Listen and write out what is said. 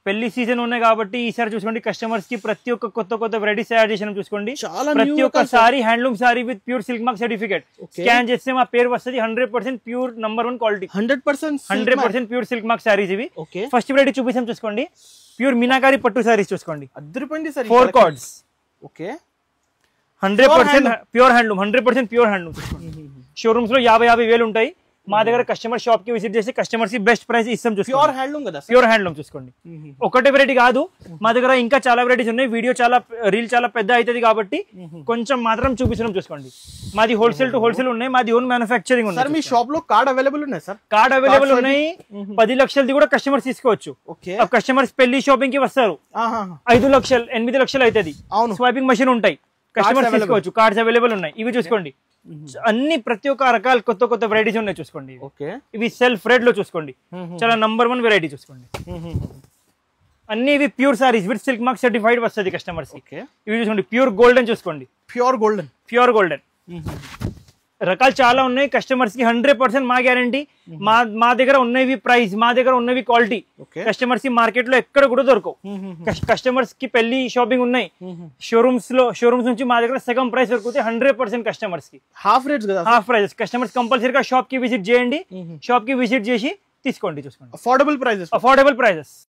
పెళ్లి సీజన్ ఉన్నాయి కాబట్టి ఈసారి చూసుకోండి కస్టమర్స్ కి ప్రతి ఒక్క కొత్త కొత్త వెరైటీస్ తయారు చేసిన చూసుకోండి. ప్రతి ఒక్క sari handloom sari with pure silk mark certificate. Scan చేస్తే మా పేరు వస్తుంది. 100% pure number 1 quality. 100% pure silk mark saris ఇవి. ఫస్ట్ వెరైటీ చూపిస్తాం చూసుకోండి. ప్యూర్ మీనాకారి పట్టు సారీస్ చూసుకోండి. 4 cards. Okay 100% pure handloom. 100% pure handloom. Showrooms లో 50,000 వేలు ఉంటాయి. మా దగ్గర కస్టమర్ షాప్ కి విజిట్ చేసి కస్టమర్స్ కి బెస్ట్ ప్రైస్ ఇస్తాం. ప్యూర్ హ్యాండ్లూమ్ కదా. ప్యూర్ హ్యాండ్లూమ్ చూసుకోండి. ఒకటే వెరైటీ కాదు, మా దగ్గర ఇంకా చాలా వెరైటీస్ ఉన్నాయి. వీడియో రీల్ చాలా పెద్ద అవుతుంది కాబట్టి కొంచెం మాత్రం చూపిస్తున్నాం చూసుకోండి. మాది హోల్సేల్ టు హోల్సేల్ ఉన్నాయి. మాది ఓన్ మ్యానుఫ్యాక్చరింగ్ ఉంది. మీ షాప్ లో కార్డ్ అవైలబుల్ ఉన్నాయి సార్? కార్డ్ అవైలబుల్ ఉన్నాయి. 10 లక్షలది కూడా కస్టమర్స్ తీసుకోవచ్చు. కస్టమర్స్ పెళ్లి షాపింగ్ కి వస్తారు. 5 లక్షలు 8 లక్షలు అవుతుంది. స్వైపింగ్ మెషిన్ ఉంటాయి, కస్టమర్స్ తీసుకోవచ్చు. కార్డ్స్ అవైలబుల్ ఉన్నాయి. ఇవి చూసుకోండి. అన్ని ప్రతి ఒక్క రకాల కొత్త కొత్త వెరైటీస్ ఉన్నాయి చూసుకోండి. ఇవి సెల్ఫ్ రెడ్ లో చూసుకోండి. చాలా నంబర్ 1 వెరైటీ చూసుకోండి. అన్ని ఇవి pure saris with silk mark certified వస్తుంది కస్టమర్స్. ఇవి చూసుకోండి. ప్యూర్ గోల్డెన్ చూసుకోండి. ప్యూర్ గోల్డెన్ రకాలు చాలా ఉన్నాయి. కస్టమర్స్ కి 100% మా గ్యారంటీ. మా దగ్గర ఉన్నవి ప్రైస్, మా దగ్గర ఉన్నవి క్వాలిటీ. కస్టమర్స్ కి మార్కెట్ లో ఎక్కడ కూడా దొరకవు. కస్టమర్స్ కి పెళ్లి షాపింగ్ ఉన్నాయి. షోరూమ్స్ నుంచి మా దగ్గర సగం ప్రైస్ దొరుకుతాయి. 100% కస్టమర్స్ కి హాఫ్ ప్రైస్. కస్టమర్స్ కంపల్సరీగా షాప్ కి విజిట్ చేయండి. షాప్ కి విజిట్ చేసి తీసుకోండి చూసుకోండి. Affordable prices.